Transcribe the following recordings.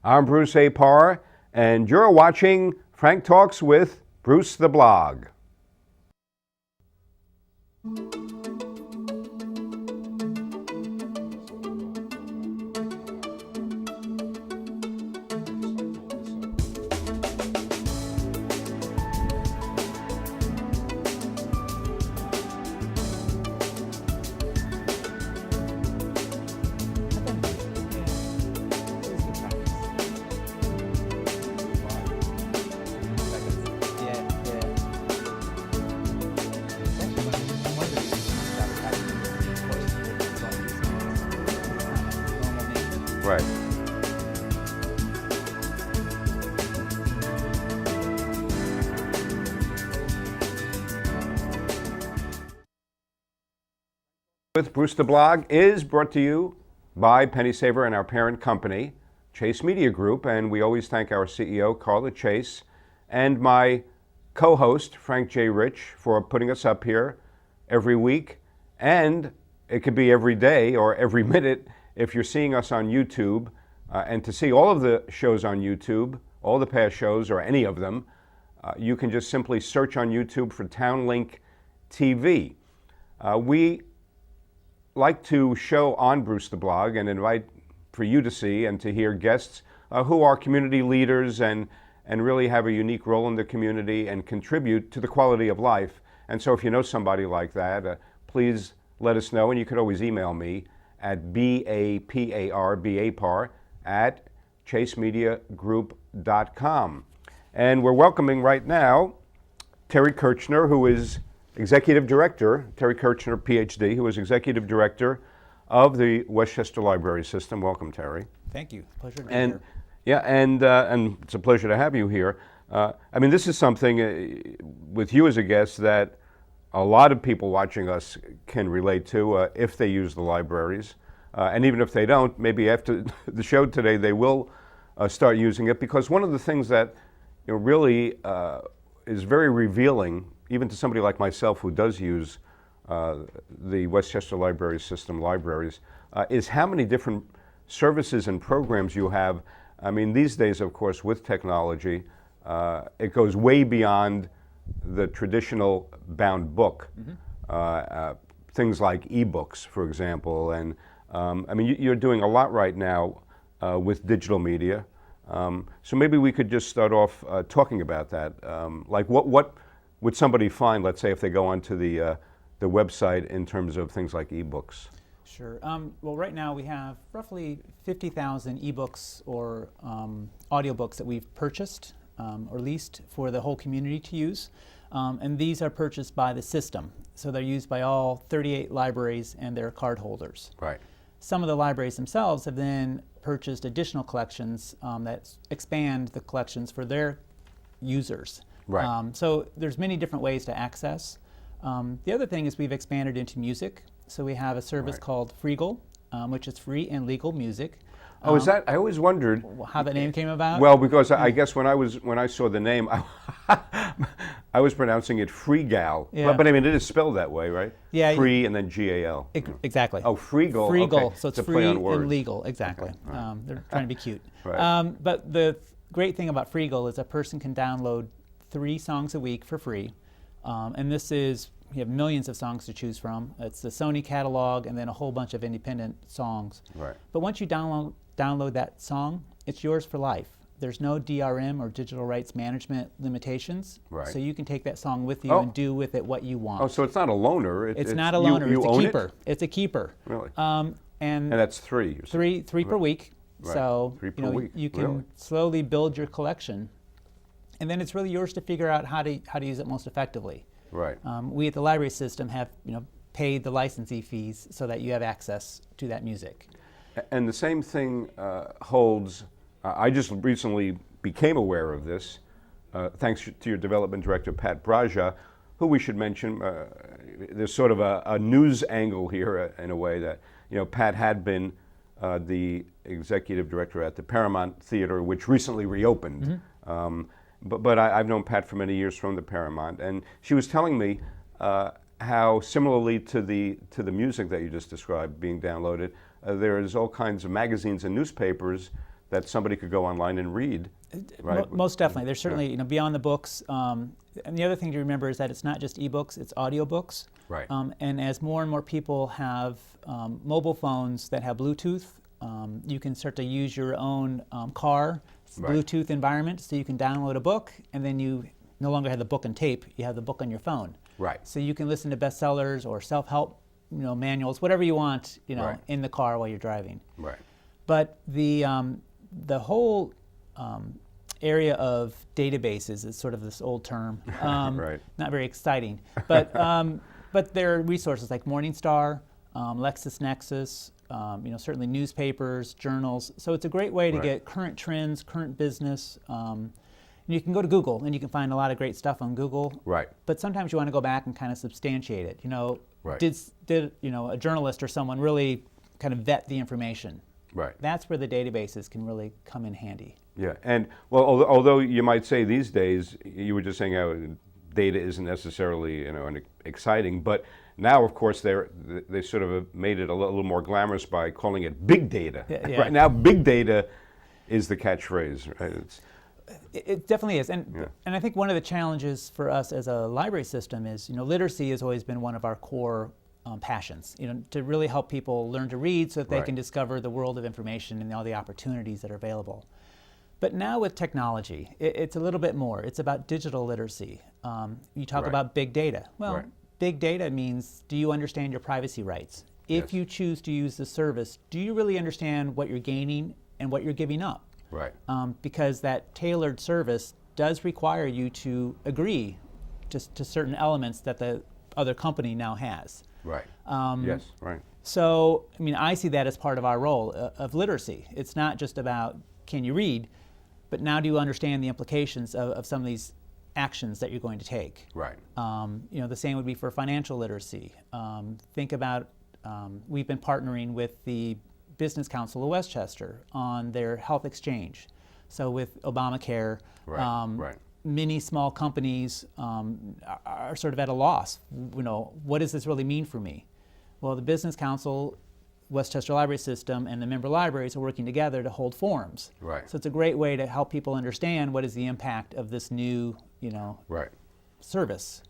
I'm Bruce Apar, and you're watching Frank Talks with Bruce the Blog. Right. With Bruce the Blog is brought to you by Penny Saver and our parent company, Chase Media Group, and we always thank our CEO, Carla Chase, and my co-host, Frank J. Rich, for putting us up here every week, and it could be every day or every minute if you're seeing us on YouTube. And to see all of the shows on YouTube, all the past shows or any of them, you can just simply search on YouTube for TownLink TV. We like to show on Bruce the Blog and invite for you to see and to hear guests who are community leaders and really have a unique role in the community and contribute to the quality of life. And so if you know somebody like that, please let us know, and you could always email me at BAPAR at chasemediagroup.com. And we're welcoming right now Terry Kirchner, who is Executive Director, Terry Kirchner, PhD, who is Executive Director of the Westchester Library System. Welcome, Terry. Thank you. Pleasure to be here. Yeah, and it's a pleasure to have you here. I mean, this is something with you as a guest that a lot of people watching us can relate to if they use the libraries. And even if they don't, maybe after the show today, they will start using it, because one of the things that really is very revealing, even to somebody like myself who does use the Westchester Library System libraries, is how many different services and programs you have. I mean, these days, of course, with technology, it goes way beyond the traditional bound book. Mm-hmm. Things like ebooks, for example, and I mean, you're doing a lot right now with digital media. So maybe we could just start off talking about that. Like what would somebody find, let's say, if they go onto the website in terms of things like ebooks? Sure. Well, right now we have roughly 50,000 ebooks or audiobooks that we've purchased or leased for the whole community to use. And these are purchased by the system. So they're used by all 38 libraries and their card holders. Right. Some of the libraries themselves have then purchased additional collections that expand the collections for their users. Right. So there's many different ways to access. The other thing is we've expanded into music. So we have a service called Freegal, which is free and legal music. Oh, is that? I always wondered how that name came about. Well, because I guess when I saw the name, I was pronouncing it Freegal. Yeah. But I mean, it is spelled that way, right? Yeah. Free and then G-A-L. Exactly. Oh, Freegal. Freegal. Okay. So it's a free play on and words. legal. Exactly. Okay. Right. They're trying to be cute. Right. But the great thing about Freegal is a person can download 3 songs a week for free, and this is. You have millions of songs to choose from. It's the Sony catalog and then a whole bunch of independent songs. Right. But once you download that song, it's yours for life. There's no DRM or digital rights management limitations. Right. So you can take that song with you and do with it what you want. Oh, so it's not a loaner. It's not a loaner. You it's own a keeper. It? It's a keeper. Really? And that's 3. You said. Three per week. Right. So 3 per week. You can Really? slowly build your collection, and then it's really yours to figure out how to use it most effectively. Right. We at the library system have paid the licensee fees so that you have access to that music. And the same thing holds. I just recently became aware of this, thanks to your development director, Pat Braja, who we should mention. There's sort of a news angle here in a way that Pat had been the executive director at the Paramount Theater, which recently reopened. Mm-hmm. But I've known Pat for many years from the Paramount, and she was telling me how similarly to the music that you just described being downloaded, there is all kinds of magazines and newspapers that somebody could go online and read, right? Most definitely. There's certainly, beyond the books. And the other thing to remember is that it's not just ebooks, it's audiobooks. Right. And as more and more people have mobile phones that have Bluetooth, you can start to use your own car Bluetooth environment, so you can download a book, and then you no longer have the book and tape, you have the book on your phone. Right. So you can listen to bestsellers or self-help manuals, whatever you want, Right. in the car while you're driving. Right. But the whole area of databases is sort of this old term, Right. not very exciting. But there are resources like Morningstar, LexisNexis, certainly newspapers, journals. So it's a great way to Right. get current trends, current business. And you can go to Google and you can find a lot of great stuff on Google. Right. But sometimes you want to go back and kind of substantiate it. Right. Did a journalist or someone really kind of vet the information? Right. That's where the databases can really come in handy. Yeah, and well, although you might say these days, you were just saying how data isn't necessarily exciting, but now of course they sort of made it a little more glamorous by calling it big data. Yeah. Right now, big data is the catchphrase. Right? It definitely is, and Yeah. I think one of the challenges for us as a library system is literacy has always been one of our core passions. To really help people learn to read so that they Right. can discover the world of information and all the opportunities that are available. But now with technology, it's a little bit more. It's about digital literacy. You talk Right. about big data. Well, Right. big data means, do you understand your privacy rights? If Yes. you choose to use the service, do you really understand what you're gaining and what you're giving up? Right. Because that tailored service does require you to agree to certain elements that the other company now has. Right. Yes. Right. So, I see that as part of our role of literacy. It's not just about can you read, but now do you understand the implications of some of these actions that you're going to take? Right. The same would be for financial literacy. Think about, we've been partnering with the Business Council of Westchester on their health exchange. So with Obamacare, Right. Right. many small companies are sort of at a loss. What does this really mean for me? Well, the Business Council, Westchester Library System, and the member libraries are working together to hold forums. Right. So it's a great way to help people understand what is the impact of this new, Right. service.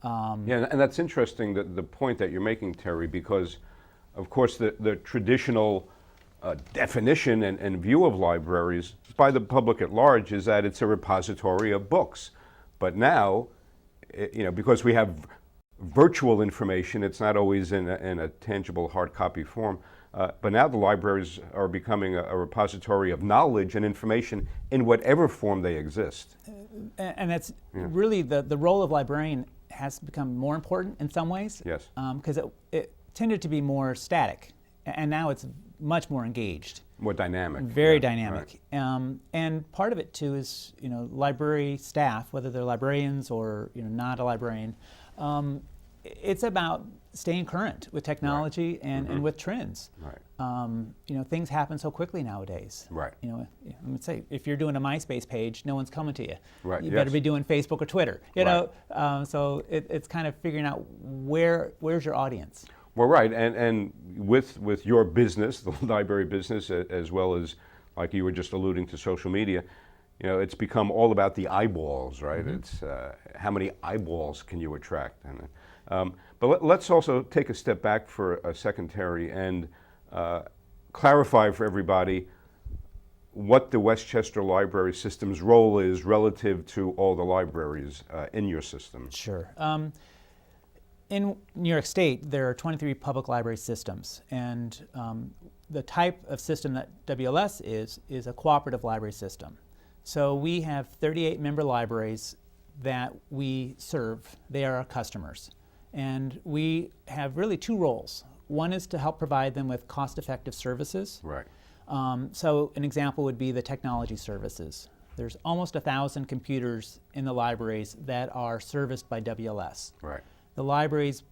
Yeah, and that's interesting, the point that you're making, Terry, because, of course, the traditional definition and view of libraries by the public at large is that it's a repository of books. But now, because we have virtual information, it's not always in a tangible hard copy form. But now the libraries are becoming a repository of knowledge and information in whatever form they exist. And that's really the role of librarian has become more important in some ways. Yes. Because it tended to be more static, and now it's much more engaged. More dynamic. Very Yeah, dynamic. right. And part of it too is, library staff, whether they're librarians or not a librarian, it's about staying current with technology and with trends. Right. Things happen so quickly nowadays. Right. I would say if you're doing a MySpace page, no one's coming to you. Right, You yes. better be doing Facebook or Twitter. So it's kind of figuring out where's your audience. Well, right, and with your business, the library business, as well as, like you were just alluding to, social media, it's become all about the eyeballs, right? It's how many eyeballs can you attract? But let's also take a step back for a second, Terry, and clarify for everybody what the Westchester Library System's role is relative to all the libraries in your system. Sure. In New York State, there are 23 public library systems, and the type of system that WLS is a cooperative library system. So we have 38 member libraries that we serve. They are our customers. And we have really two roles. One is to help provide them with cost-effective services. Right. So an example would be the technology services. There's almost 1,000 computers in the libraries that are serviced by WLS. Right. The libraries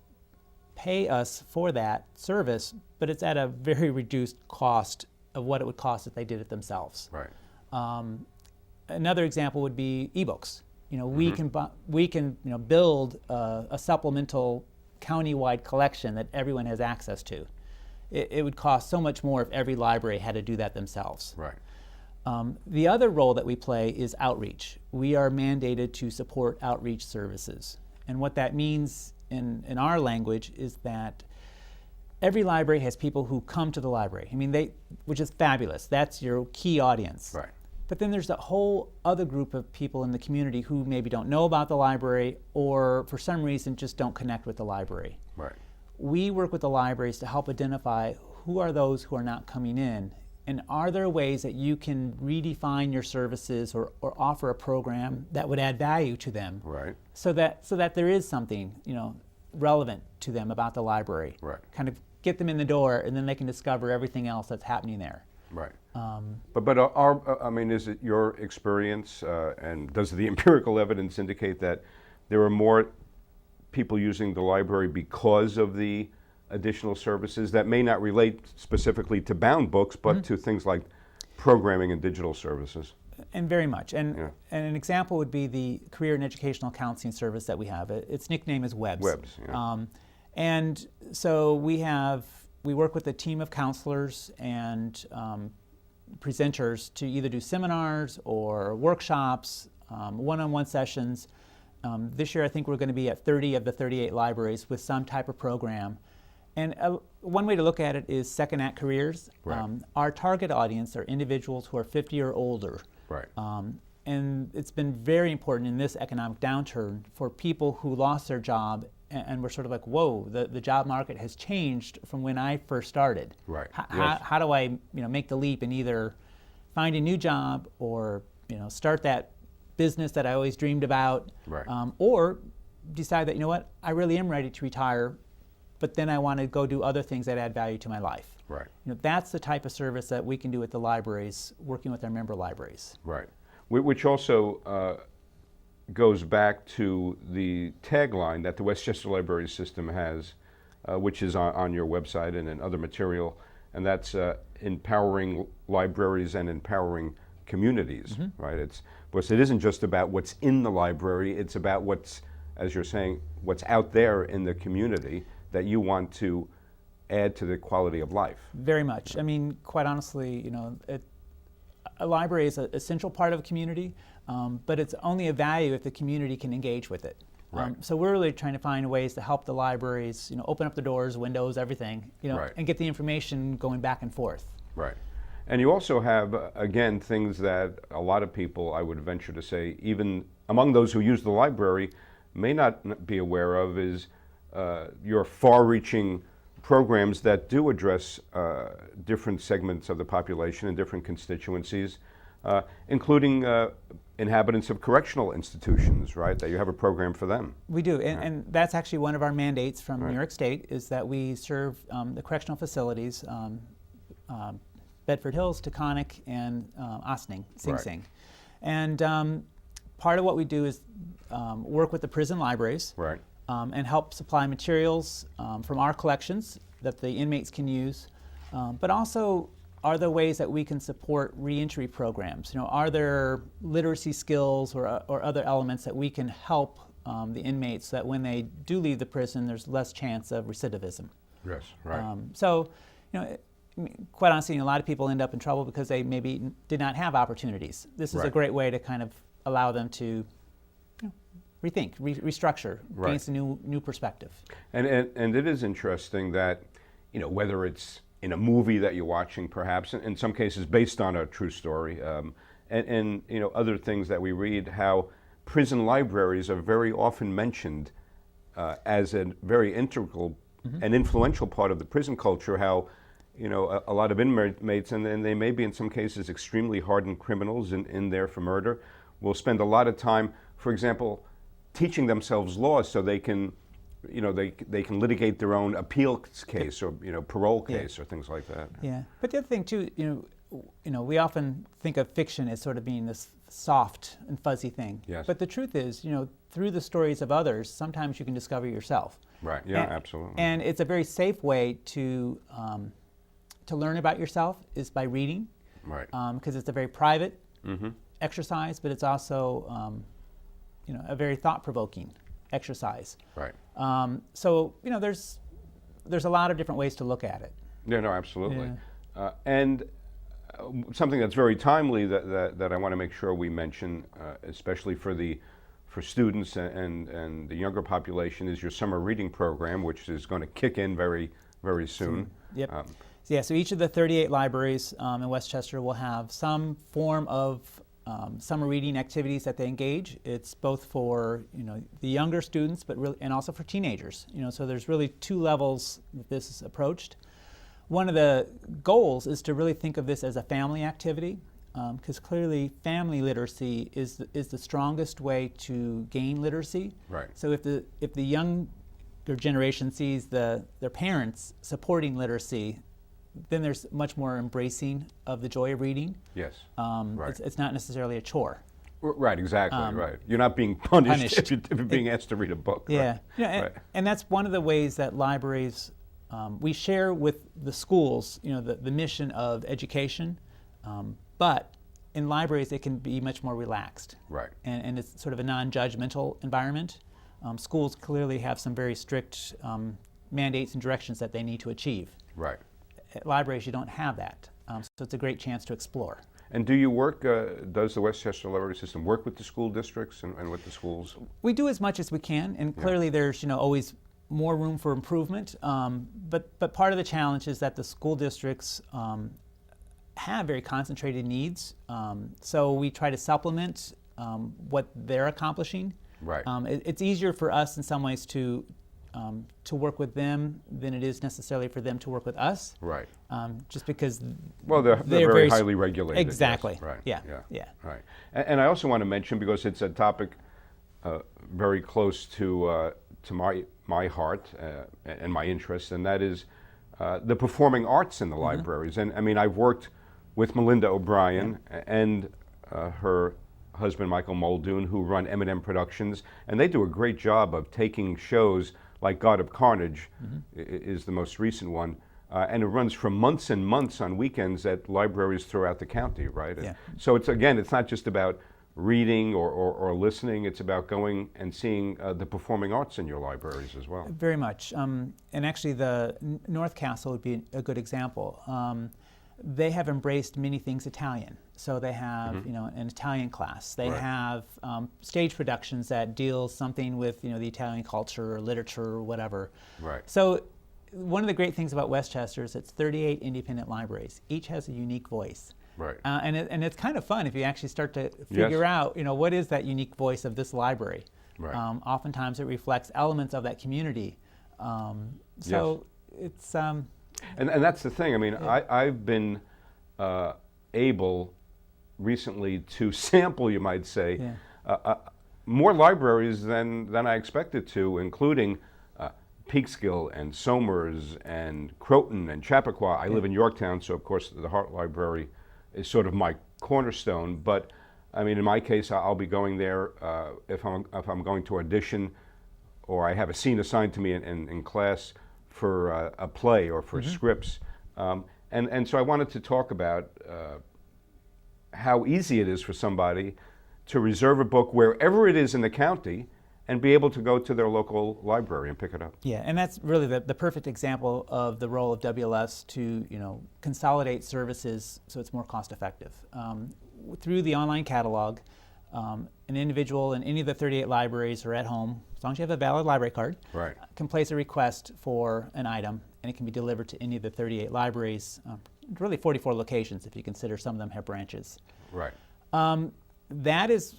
pay us for that service, but it's at a very reduced cost of what it would cost if they did it themselves. Right. Another example would be ebooks. We can build a supplemental county-wide collection that everyone has access to. It would cost so much more if every library had to do that themselves. Right. The other role that we play is outreach. We are mandated to support outreach services. And what that means in our language is that every library has people who come to the library. I mean, which is fabulous. That's your key audience. Right. But then there's a whole other group of people in the community who maybe don't know about the library or for some reason just don't connect with the library. Right. We work with the libraries to help identify who are those who are not coming in, and are there ways that you can redefine your services or offer a program that would add value to them, Right. so that there is something, you know, relevant to them about the library. Right. Kind of get them in the door, and then they can discover everything else that's happening there. Right. I mean, is it your experience, and does the empirical evidence indicate that there are more people using the library because of the additional services that may not relate specifically to bound books, but to things like programming and digital services? And very much. And an example would be the career and educational counseling service that we have. Its nickname is WEBS. WEBS, yeah. And so we work with a team of counselors and presenters to either do seminars or workshops, one-on-one sessions. This year I think we're going to be at 30 of the 38 libraries with some type of program. And one way to look at it is second act careers. Right. Our target audience are individuals who are 50 or older. Right. And it's been very important in this economic downturn for people who lost their job and were sort of like, whoa, the job market has changed from when I first started. Right. How do I make the leap and either find a new job or start that business that I always dreamed about, Right. Or decide that, you know what, I really am ready to retire, but then I want to go do other things that add value to my life. Right. That's the type of service that we can do at the libraries, working with our member libraries. Right. Which also goes back to the tagline that the Westchester Library System has, which is on your website and in other material, and that's empowering libraries and empowering communities, right? Because it isn't just about what's in the library, it's about what's, as you're saying, what's out there in the community that you want to add to the quality of life. Very much. I mean, quite honestly, a library is an essential part of a community, but it's only a value if the community can engage with it. Right. So we're really trying to find ways to help the libraries, open up the doors, windows, everything, Right. and get the information going back and forth. Right. And you also have, again, things that a lot of people, I would venture to say, even among those who use the library, may not be aware of, is your far-reaching programs that do address different segments of the population and different constituencies, including inhabitants of correctional institutions, right? That you have a program for them. We do, and that's actually one of our mandates from Right. New York State, is that we serve the correctional facilities, Bedford Hills, Taconic, and Ossining, Sing Right. Sing. And part of what we do is work with the prison libraries, Right. and help supply materials from our collections that the inmates can use, but also are there ways that we can support reentry programs? Are there literacy skills or other elements that we can help the inmates so that when they do leave the prison, there's less chance of recidivism? Yes, right. So, quite honestly, a lot of people end up in trouble because they maybe did not have opportunities. This is a Right. great way to kind of allow them to rethink, restructure, Right. gain some new perspective. And it is interesting that, whether it's in a movie that you're watching, perhaps, in some cases based on a true story, and other things that we read, how prison libraries are very often mentioned as a very integral and influential part of the prison culture, how a lot of inmates, and they may be in some cases extremely hardened criminals in there for murder, will spend a lot of time, for example, teaching themselves law so they can they can litigate their own appeal case or parole case or things like that. Yeah, but the other thing too, we often think of fiction as sort of being this soft and fuzzy thing. Yes. But the truth is, through the stories of others, sometimes you can discover yourself. Right. Yeah. Absolutely. And it's a very safe way to learn about yourself is by reading. Right. Because it's a very private exercise, but it's also a very thought-provoking exercise. Right. So there's a lot of different ways to look at it. Yeah. No. Absolutely. Yeah. And something that's very timely that I want to make sure we mention, especially for students and the younger population, is your summer reading program, which is going to kick in very soon. Yep. So each of the 38 libraries in Westchester will have some form of summer reading activities that they engage. It's both for the younger students, but really, and also for teenagers. So there's really two levels that this is approached. One of the goals is to really think of this as a family activity, because clearly family literacy is the strongest way to gain literacy. Right. So if the younger generation sees their parents supporting literacy, then there's much more embracing of the joy of reading. Yes. Right. It's not necessarily a chore. Right, exactly, right. You're not being punished. If you're being asked to read a book. Yeah. Right. And that's one of the ways that libraries, we share with the schools, the mission of education, but in libraries it can be much more relaxed. Right. And it's sort of a non-judgmental environment. Schools clearly have some very strict mandates and directions that they need to achieve. Right. At libraries, you don't have that, so it's a great chance to explore. And do you work, does the Westchester Library System work with the school districts and with the schools? We do as much as we can, and clearly there's always more room for improvement, but part of the challenge is that the school districts have very concentrated needs, so we try to supplement what they're accomplishing. Right. It's easier for us in some ways to work with them than it is necessarily for them to work with us. Right. Just because they're very highly regulated. Exactly. Yes. Right. Yeah. Right. And I also want to mention, because it's a topic very close to my heart and my interest, and that is the performing arts in the libraries. And I mean, I've worked with Melinda O'Brien and her husband Michael Muldoon, who run M&M Productions, and they do a great job of taking shows like God of Carnage is the most recent one, and it runs for months and months on weekends at libraries throughout the county, right? Yeah. So it's not just about reading or listening, it's about going and seeing the performing arts in your libraries as well. Very much, and actually the North Castle would be a good example. They have embraced many things Italian. So they have, an Italian class. They have stage productions that deal something with, the Italian culture or literature or whatever. Right. So one of the great things about Westchester is it's 38 independent libraries. Each has a unique voice. Right. And it's kind of fun if you actually start to figure out, what is that unique voice of this library. Right. Oftentimes it reflects elements of that community. It's... And that's the thing. I mean, I've been able recently to sample, you might say, more libraries than I expected to, including Peekskill and Somers and Croton and Chappaqua. I live in Yorktown, so of course the Hart Library is sort of my cornerstone. But I mean, in my case, I'll be going there if I'm going to audition, or I have a scene assigned to me in class for a play or for scripts. And so I wanted to talk about how easy it is for somebody to reserve a book wherever it is in the county and be able to go to their local library and pick it up. Yeah, and that's really the perfect example of the role of WLS to consolidate services so it's more cost effective. Through the online catalog, an individual in any of the 38 libraries or at home, as long as you have a valid library card, can place a request for an item, and it can be delivered to any of the 38 libraries, really 44 locations if you consider some of them have branches. Right. That is,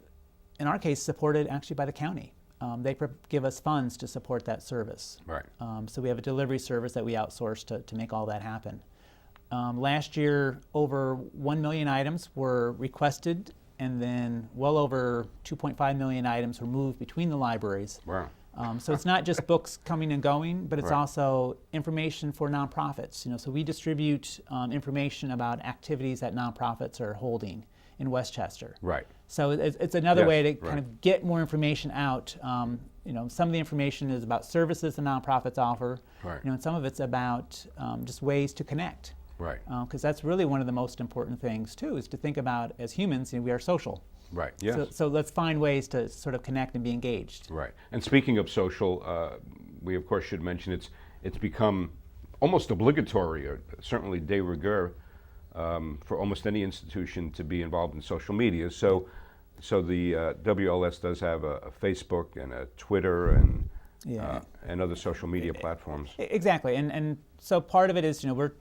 in our case, supported actually by the county. They give us funds to support that service. Right. So we have a delivery service that we outsource to make all that happen. Last year, over 1 million items were requested, and then well over 2.5 million items were moved between the libraries. Wow. So it's not just books coming and going, but it's also information for nonprofits. So we distribute information about activities that nonprofits are holding in Westchester. Right. So it's another way to kind of get more information out. Some of the information is about services the nonprofits offer. Right. And some of it's about just ways to connect. Right. Because that's really one of the most important things too, is to think about as humans, we are social. Right. Yes. So let's find ways to sort of connect and be engaged. Right. And speaking of social, we of course should mention it's become almost obligatory, or certainly de rigueur, for almost any institution to be involved in social media. So the WLS does have a Facebook and a Twitter and other social media platforms. Exactly, and so part of it is, we're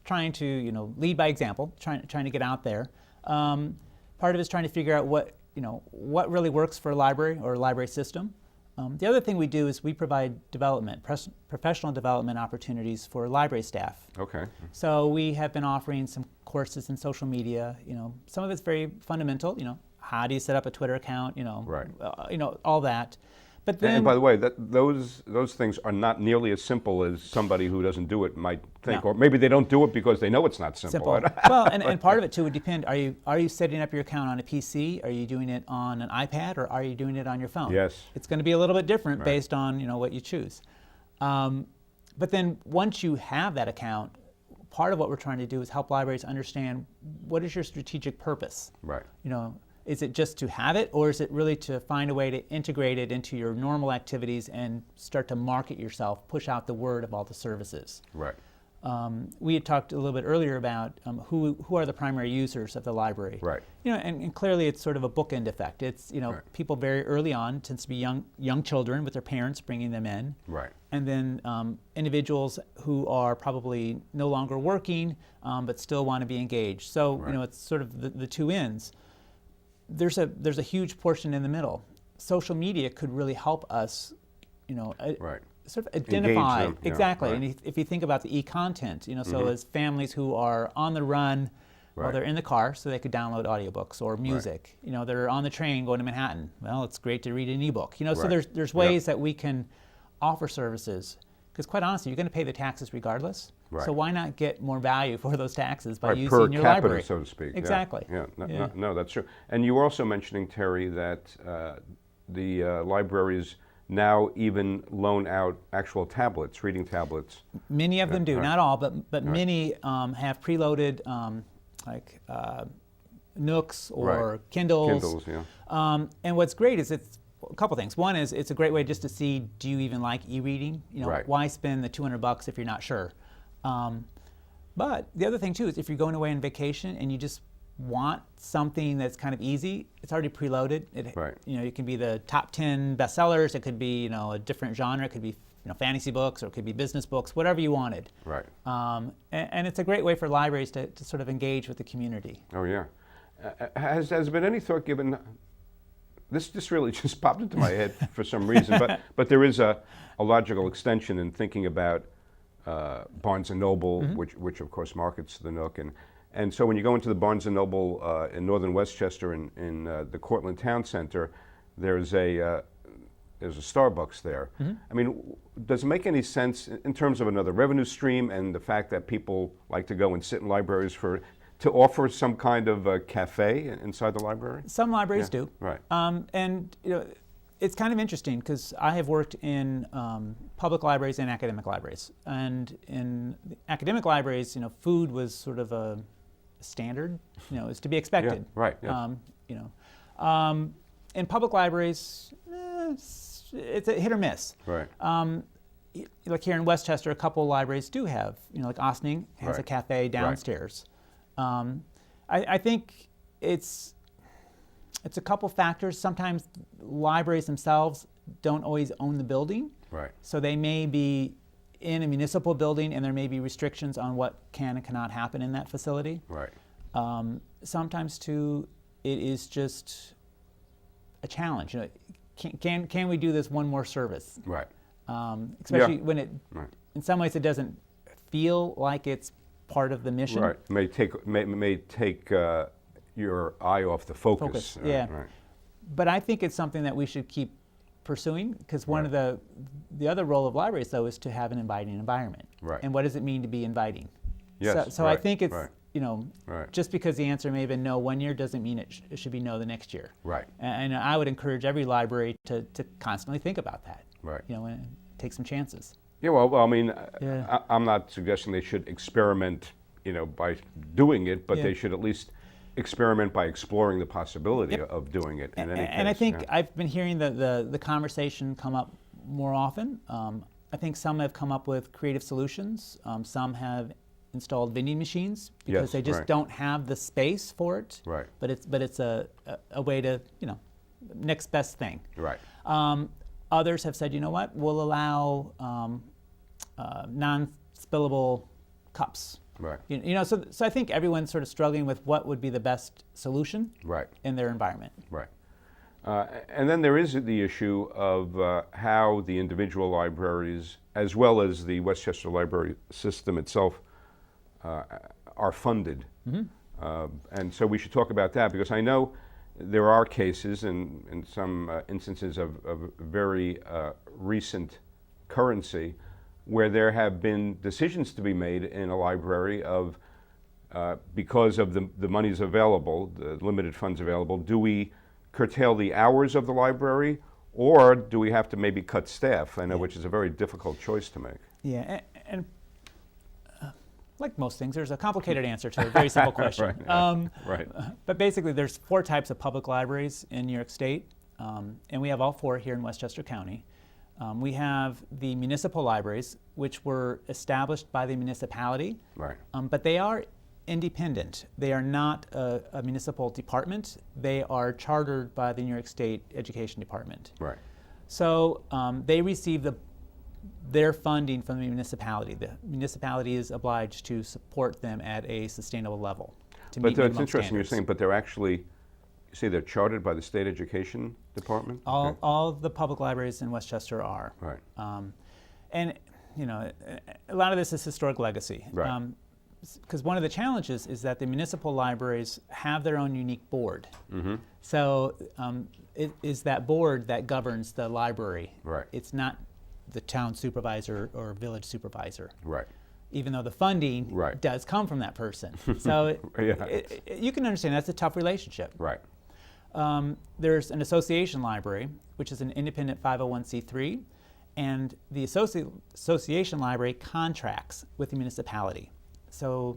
trying to, lead by example, trying to get out there. Part of it is trying to figure out what really works for a library or a library system. The other thing we do is we provide professional development opportunities for library staff. Okay. So we have been offering some courses in social media. Some of it's very fundamental. How do you set up a Twitter account? Right. All that. But then, and by the way, those things are not nearly as simple as somebody who doesn't do it might think, No. or maybe they don't do it because they know it's not simple. Well, and part of it too would depend. Are you setting up your account on a PC? Are you doing it on an iPad, or are you doing it on your phone? Yes. It's going to be a little bit different Right. based on what you choose. But then once you have that account, part of what we're trying to do is help libraries understand what is your strategic purpose. Right. Is it just to have it, or is it really to find a way to integrate it into your normal activities and start to market yourself, push out the word of all the services? Right. We had talked a little bit earlier about who are the primary users of the library. Right. And clearly it's sort of a bookend effect. It's Right. people very early on tends to be young children with their parents bringing them in. Right. And then individuals who are probably no longer working but still want to be engaged. So Right. it's sort of the two ends. There's a huge portion in the middle. Social media could really help us, Right. sort of identify them, yeah, exactly. right. And if you think about the e-content, so as families who are on the run, Right. well, they're in the car, so they could download audiobooks or music. They're on the train going to Manhattan. Well, it's great to read an ebook. So Right. there's ways that we can offer services. Because quite honestly, you're going to pay the taxes regardless. Right. So why not get more value for those taxes by Right, using per your capita, library? so to speak. Exactly. Yeah. Yeah. No, that's true. And you were also mentioning, Terry, that the libraries now even loan out actual tablets, reading tablets. Many of them do, right. not all, but many have preloaded Nooks or Right. Kindles. Kindles, yeah. And what's great is it's a couple things. One is it's a great way just to see, do you even like e-reading? Right. Why spend the $200 if you're not sure? But the other thing too is if you're going away on vacation and you just want something that's kind of easy, it's already preloaded. Right. It can be the top 10 bestsellers. It could be a different genre. It could be fantasy books, or it could be business books, whatever you wanted. Right. And it's a great way for libraries to sort of engage with the community. Oh, yeah. Has been any thought given? This really just popped into my head for some reason, but there is a logical extension in thinking about Barnes & Noble, which of course markets the Nook, and so when you go into the Barnes & Noble in northern Westchester in the Cortlandt Town Center, there's a Starbucks there. I mean, does it make any sense in terms of another revenue stream and the fact that people like to go and sit in libraries to offer some kind of a cafe inside the library? Some libraries do. Right. And it's kind of interesting because I have worked in public libraries and academic libraries. And in the academic libraries, food was sort of a standard, is to be expected. Yeah, right. Yes. In public libraries, it's a hit or miss. Right. Like here in Westchester, a couple of libraries do have, like Ossining has a Right. cafe downstairs. I think it's a couple factors. Sometimes libraries themselves don't always own the building. Right. So they may be in a municipal building and there may be restrictions on what can and cannot happen in that facility. Right. Sometimes too, it is just a challenge. Can we do this one more service? Right. Especially when it, Right. in some ways, it doesn't feel like it's part of the mission. Right. May take your eye off the focus. Yeah. Right. But I think it's something that we should keep pursuing because one Right. of the other role of libraries though is to have an inviting environment. Right. And what does it mean to be inviting? Yes. So right. I think it's right. Right. just because the answer may have been no one year doesn't mean it should be no the next year. Right. And I would encourage every library to constantly think about that. Right. And take some chances. Yeah. Well, I mean, Yeah. I'm not suggesting they should experiment, by doing it, but Yeah. they should at least experiment by exploring the possibility of doing it. In any case. And I think yeah. I've been hearing the conversation come up more often. I think some have come up with creative solutions. Some have installed vending machines because Yes, they just right. don't have the space for it. Right. But it's a way to, next best thing. Right. Others have said, you know what, we'll allow non-spillable cups. Right. So I think everyone's sort of struggling with what would be the best solution Right. in their environment. Right. And then there is the issue of how the individual libraries, as well as the Westchester Library System itself, are funded. And so we should talk about that, because I know there are cases and in some instances of very recent currency where there have been decisions to be made in a library of, because of the monies available, the limited funds available, do we curtail the hours of the library, or do we have to maybe cut staff? I know, which is a very difficult choice to make. Yeah, and like most things, there's a complicated answer to a very simple question. Right. But basically, there's 4 types of public libraries in New York State, and we have all 4 here in Westchester County. We have the municipal libraries, which were established by the municipality, Right. But they are independent. They are not a municipal department. They are chartered by the New York State Education Department. Right. So they receive their funding from the municipality. The municipality is obliged to support them at a sustainable level to meet But it's minimum interesting standards. you're saying, but they're actually, you say they're chartered by the State Education Department? Okay. All of the public libraries in Westchester are. Right. And a lot of this is historic legacy. Right. Because one of the challenges is that the municipal libraries have their own unique board. Mm-hmm. So it is that board that governs the library. Right. It's not the town supervisor or village supervisor. Right. Even though the funding Right. does come from that person. So Yeah. you can understand that's a tough relationship. Right. There's an association library, which is an independent 501c3, and the association library contracts with the municipality. So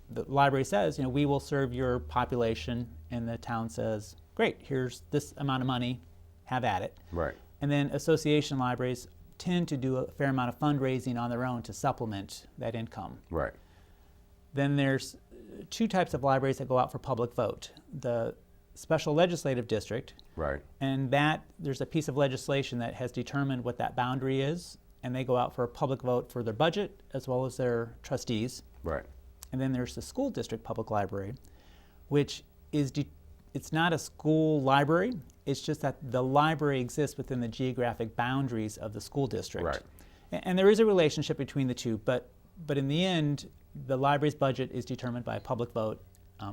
the library says, we will serve your population, and the town says, great, here's this amount of money, have at it. Right. And then association libraries tend to do a fair amount of fundraising on their own to supplement that income. Right. Then there's 2 types of libraries that go out for public vote. The special legislative district, Right. and that there's a piece of legislation that has determined what that boundary is, and they go out for a public vote for their budget as well as their trustees. Right. And then there's the school district public library, which is it's not a school library. It's just that the library exists within the geographic boundaries of the school district. Right. And there is a relationship between the two, but in the end, the library's budget is determined by a public vote,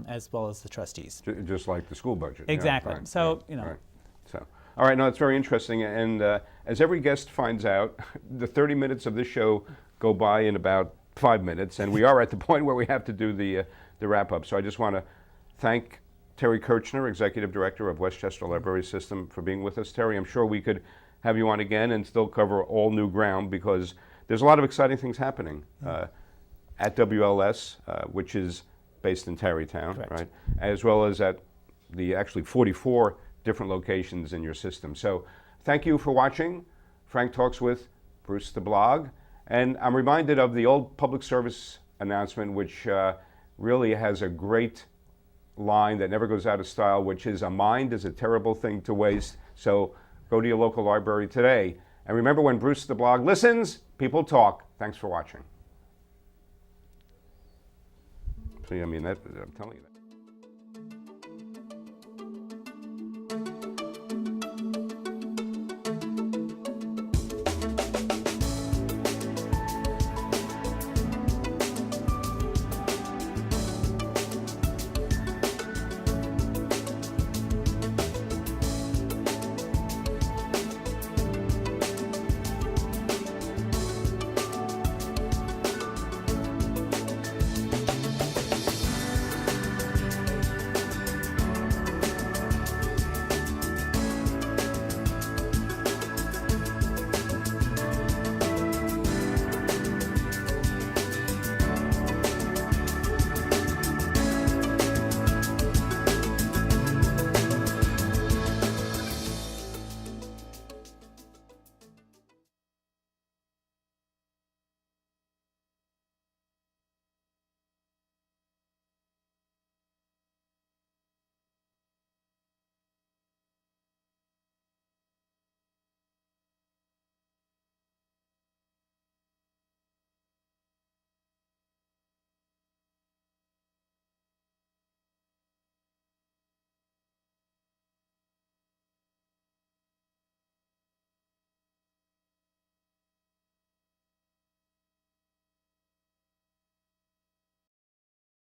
as well as the trustees. Just like the school budget. Exactly. Yeah, right, So, right, right. So, all right, no, it's very interesting. And as every guest finds out, the 30 minutes of this show go by in about 5 minutes, and we are at the point where we have to do the wrap-up. So I just want to thank Terry Kirchner, Executive Director of Westchester Library System, for being with us. Terry, I'm sure we could have you on again and still cover all new ground, because there's a lot of exciting things happening at WLS, which is based in Tarrytown, Correct. right? As well as at the actually 44 different locations in your system. So thank you for watching. Frank Talks with Bruce the Blog. And I'm reminded of the old public service announcement, which really has a great line that never goes out of style, which is, a mind is a terrible thing to waste. So go to your local library today. And remember, when Bruce the Blog listens, people talk. Thanks for watching. See, I mean, I'm telling you that.